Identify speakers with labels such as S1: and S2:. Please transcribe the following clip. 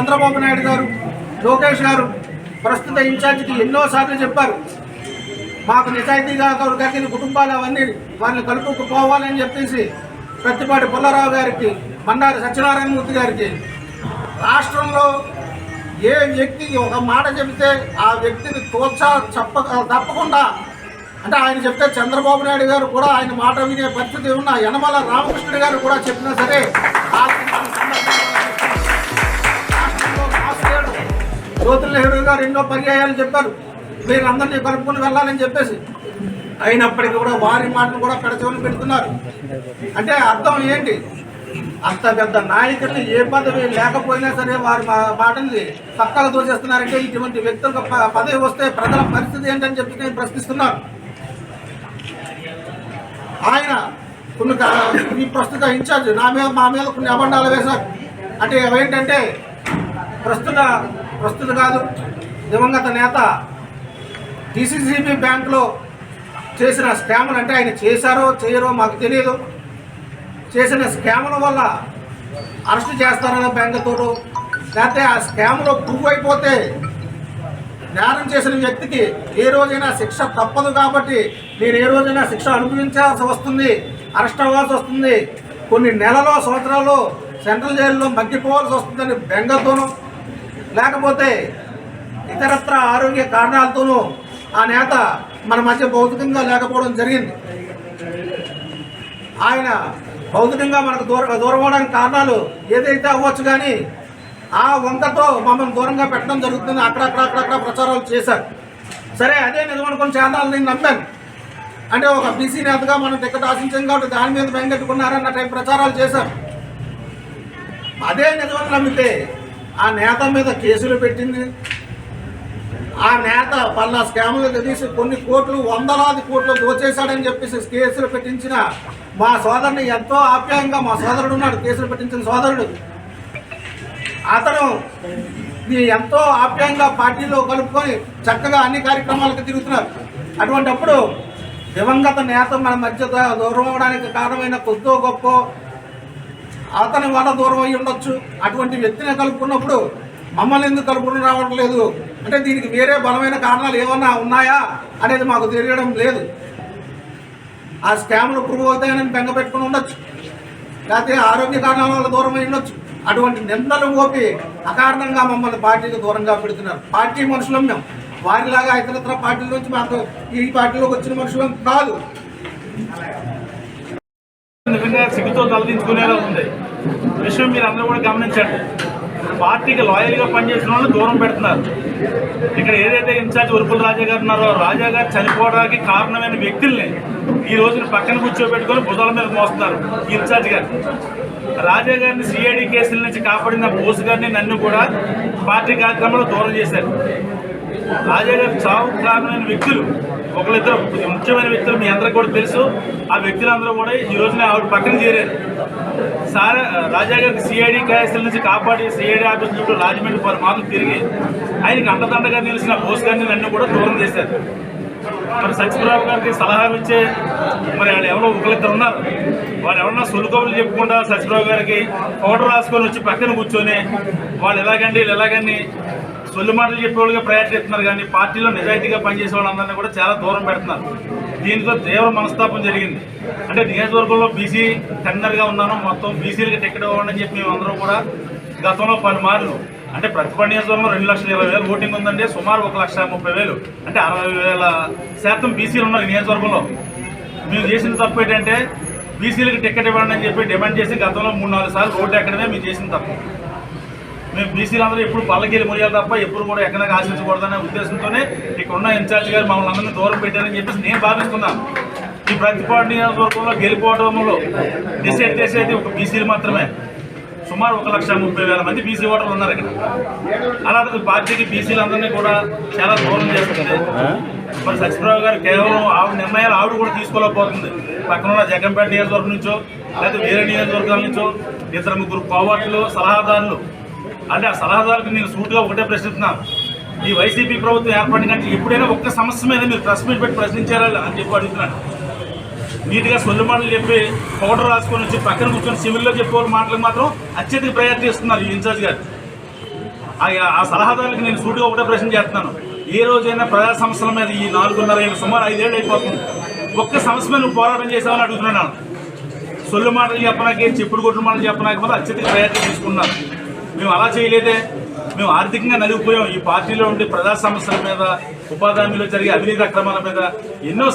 S1: చంద్రబాబు నాయుడు గారు, లోకేష్ గారు ప్రస్తుత ఇన్ఛార్జికి ఎన్నోసార్లు చెప్పారు, మాకు నిజాయితీగా కలిగిన కుటుంబాలు అవన్నీ వారిని కలుపుకుపోవాలని చెప్పేసి ప్రత్తిపాటి పుల్లారావు గారికి, బండారు సత్యనారాయణమూర్తి గారికి రాష్ట్రంలో ఏ వ్యక్తి ఒక మాట చెబితే ఆ వ్యక్తిని తప్పకుండా అంటే ఆయన చెప్తే చంద్రబాబు నాయుడు గారు కూడా ఆయన మాట వినే పరిస్థితి ఉన్న యనమల రామకృష్ణుడు గారు కూడా చెప్పినా సరే జ్యోతుల్ నెహ్రూ గారు ఎన్నో పర్యాయాలు చెప్పారు మీరు అందరినీ కలుపుకొని వెళ్ళాలని చెప్పేసి. అయినప్పటికీ కూడా వారి మాటలు కూడా పెడచెవిని పెడుతున్నారు. అంటే అర్థం ఏంటి? అంత పెద్ద నాయకుల్ని ఏ పదవి లేకపోయినా సరే వారి మాటల్ని పక్కకు దోచేస్తున్నారంటే ఇటువంటి వ్యక్తులకు పదవి వస్తే ప్రజల పరిస్థితి ఏంటని చెప్పి నేను ప్రశ్నిస్తున్నాను. ఆయన కొన్ని ఈ ప్రస్తుత ఇన్ఛార్జ్ మా మీద కొన్ని అబండాలు వేశారు. అంటే ఏంటంటే ప్రస్తుత కాదు, దివంగత నేత DCCB బ్యాంకులో చేసిన స్కాములు, అంటే ఆయన చేశారో చేయరో మాకు తెలియదు, చేసిన స్కాముల వల్ల అరెస్ట్ చేస్తారన్న బ్యాంకుతో, లేకపోతే ఆ స్కామ్లో ప్రూవ్ అయిపోతే నేరం చేసిన వ్యక్తికి ఏ రోజైనా శిక్ష తప్పదు కాబట్టి నేను ఏ రోజైనా శిక్ష అనుభవించాల్సి వస్తుంది, అరెస్ట్ అవ్వాల్సి వస్తుంది, కొన్ని నెలలో సంవత్సరాలు సెంట్రల్ జైల్లో మగ్గిపోవాల్సి వస్తుందని బెంగతోనూ లేకపోతే ఇతరత్ర ఆరోగ్య కారణాలతోనూ ఆ నేత మన మధ్య భౌతికంగా లేకపోవడం జరిగింది. ఆయన భౌతికంగా మనకు దూరం అవడానికి కారణాలు ఏదైతే అవ్వచ్చు, కానీ ఆ వంకతో మమ్మల్ని దూరంగా పెట్టడం జరుగుతుంది. అక్కడక్కడ ప్రచారాలు చేశారు. సరే, అదే నిజమనుకుని ఛానల్ నేను నమ్మాను. అంటే ఒక బీసీ నేతగా మనం టికెట్ ఆశించాం కాబట్టి దాని మీద బెంగెట్టుకున్నారన్న టైప్ ప్రచారాలు చేశారు. అదే నిజమని నమ్మితే ఆ నేత మీద కేసులు పెట్టింది, ఆ నేత పల్లా స్కాములు తీసి కొన్ని కోట్లు, వందలాది కోట్లు దోచేశాడని చెప్పేసి కేసులు పెట్టించిన మా సోదరుని ఎంతో ఆప్యాయంగా, మా సోదరుడు ఉన్నాడు కేసులు పెట్టించిన సోదరుడు, అతను ఎంతో ఆప్యాయంగా పార్టీలో కలుపుకొని చక్కగా అన్ని కార్యక్రమాలకు తిరుగుతున్నారు. అటువంటిప్పుడు దివంగత నేత మన మధ్య దూరం అవడానికి కారణమైన కొద్దో గొప్ప అతని వల్ల దూరం అయ్యి ఉండొచ్చు. అటువంటి వ్యక్తిని కలుపుకున్నప్పుడు మమ్మల్ని ఎందుకు కలుపుకుని రావడం లేదు అంటే దీనికి వేరే బలమైన కారణాలు ఏమన్నా ఉన్నాయా అనేది మాకు తెలియడం లేదు. ఆ స్కామ్లు ప్రూవ్ అవుతాయని బెంగ పెట్టుకుని ఉండొచ్చు, లేకపోతే ఆరోగ్య కారణాల వల్ల దూరం అయి ఉండొచ్చు. అటువంటి నిందలు మోపి అకారణంగా మమ్మల్ని పార్టీకి దూరంగా పెడుతున్నారు. పార్టీ మనుషులం మేము, వారిలాగా ఇతరత్ర పార్టీల నుంచి మాకు ఈ పార్టీలోకి వచ్చిన మనుషులం కాదు.
S2: నిజంగా సిగ్గుతో తలదించుకునేలా ఉంది విషయం మీరు అందరూ కూడా గమనించండి. పార్టీకి లాయల్గా పనిచేసిన వాళ్ళు దూరం పెడుతున్నారు. ఇక్కడ ఏదైతే ఇన్ఛార్జ్ ఉరుపుల రాజా గారు ఉన్నారో, రాజా గారు చనిపోవడానికి కారణమైన వ్యక్తుల్ని ఈ రోజున పక్కన కూర్చోబెట్టుకొని భుజాల మీద మోస్తున్నారు. ఈ ఇన్ఛార్జ్ గారు రాజా గారిని సిఐడి కేసుల నుంచి కాపాడిన బోస్ గారిని నన్ను కూడా పార్టీ కార్యక్రమంలో దూరం చేశారు. రాజా గారు చావు కారణమైన వ్యక్తులు ఒకరిద్దరు ముఖ్యమైన వ్యక్తులు మీ అందరికి కూడా తెలుసు. ఆ వ్యక్తులందరూ కూడా ఈ రోజున ఆవిడ పక్కన చేరారు. రాజా గారికి సిఐడి కేసుల నుంచి కాపాడి సిఐడి ఆఫీస్ చుట్టూ రాజమండ్రి 10 మార్లు తిరిగి ఆయనకి అండదండగా నిలిచిన బోస్ గారిని నన్ను కూడా దూరం చేశారు. మరి సత్యప్రభు గారికి సలహాలు ఇచ్చే మరి వాళ్ళు ఎవరో ఒకరిద్దరు ఉన్నారు. వారు ఎవరన్నా సొలుకబులు చెప్పుకుంటా సత్యప్రభు గారికి పౌడర్ రాసుకొని వచ్చి పక్కన కూర్చొని వాళ్ళు ఎలాగండి సొల్లు మాటలు చెప్పేవాళ్ళుగా ప్రయత్నిస్తున్నారు. కానీ పార్టీలో నిజాయితీగా పనిచేసే వాళ్ళందరినీ కూడా చాలా దూరం పెడుతున్నారు. దీంతో తీవ్ర మనస్తాపం జరిగింది. అంటే నియోజకవర్గంలో బీసీ టెండర్గా ఉన్నాను, మొత్తం బీసీలకి టికెట్ ఇవ్వండి చెప్పి మేమందరం కూడా గతంలో 10 మార్లు అంటే ప్రతిపడి నియోజకవర్గంలో 2,20,000 ఓటింగ్ ఉందండి. సుమారు 1,30,000 అంటే 60% బీసీలు ఉన్నారు నియోజకవర్గంలో. మేము చేసిన తప్పు ఏంటంటే బీసీలకి టికెట్ ఇవ్వండి అని చెప్పి డిమాండ్ చేసి గతంలో 3-4 సార్లు రోడ్డు ఎక్కడమే మేము చేసిన తప్పు. మేము బీసీలందరూ ఎప్పుడు పల్లకీలు మొయ్యాలి తప్ప ఎప్పుడు కూడా ఎక్కడికి ఆశించకూడదనే ఉద్దేశంతోనే ఇక్కడ ఉన్న ఇన్ఛార్జ్ గారు మమ్మల్ని అందరినీ దూరం పెట్టారని చెప్పేసి నేను భావిస్తున్నాను. ఈ ప్రతిపాడు నియోజకవర్గంలో గెలిపోవడంలో డిసైడ్ చేసేది ఒక బీసీలు మాత్రమే. సుమారు 1,30,000 మంది బీసీ ఓటర్లు ఉన్నారు ఇక్కడ. అలాంటి పార్టీకి బీసీలందరినీ కూడా చాలా దూరం చేస్తుంది. మరి సత్యప్రభు గారు కేవలం ఆవిడ నిర్ణయాలు ఆవిడ కూడా తీసుకోలేకపోతుంది. పక్కన ఉన్న జగన్పేట నియోజకవర్గం నుంచో లేకపోతే వేరే నియోజకవర్గాల నుంచో 2-3 కోవర్టులు సలహాదారులు, అంటే ఆ సలహాదారులకు నేను సూటుగా ఒకటే ప్రశ్నిస్తున్నాను. ఈ వైసీపీ ప్రభుత్వం ఏర్పడిన కంటే ఎప్పుడైనా ఒక్క సమస్య మీద మీరు ప్రెస్ మీట్ పెట్టి ప్రశ్నించారా అని చెప్పి అడుగుతున్నాను. నీట్గా సొల్లు మాటలు చెప్పి పౌడర్ రాసుకొని వచ్చి పక్కన కూర్చొని సివిల్లో చెప్పే మాటలకు మాత్రం అత్యధిక ప్రయారిటీ ఇస్తున్నారు ఈ ఇన్ఛార్జ్ గారు. ఆ సలహాదారులకు నేను సూటిగా ఒకటే ప్రశ్న చేస్తున్నాను. ఏ రోజైనా ప్రజా సమస్యల మీద ఈ 4.5 ఏళ్ళు సుమారు 5 ఏళ్ళు అయిపోతుంది, ఒక్క సమస్య మీద నువ్వు పోరాటం చేసావని అడుగుతున్నాను. సొల్లు మాటలు చెప్పనాకే, చెప్పుడు కొట్టు మాటలు చెప్పనాక వల్ల అత్యధిక ప్రయారిటీ తీసుకున్నారు. మేము అలా చేయలేదే. మేము ఆర్థికంగా నలిగిపోయాం. ఈ పార్టీలో ఉండే ప్రజా సమస్యల మీద, ఉపాధి హామీలో జరిగే అవినీతి అక్రమాల మీద ఎన్నో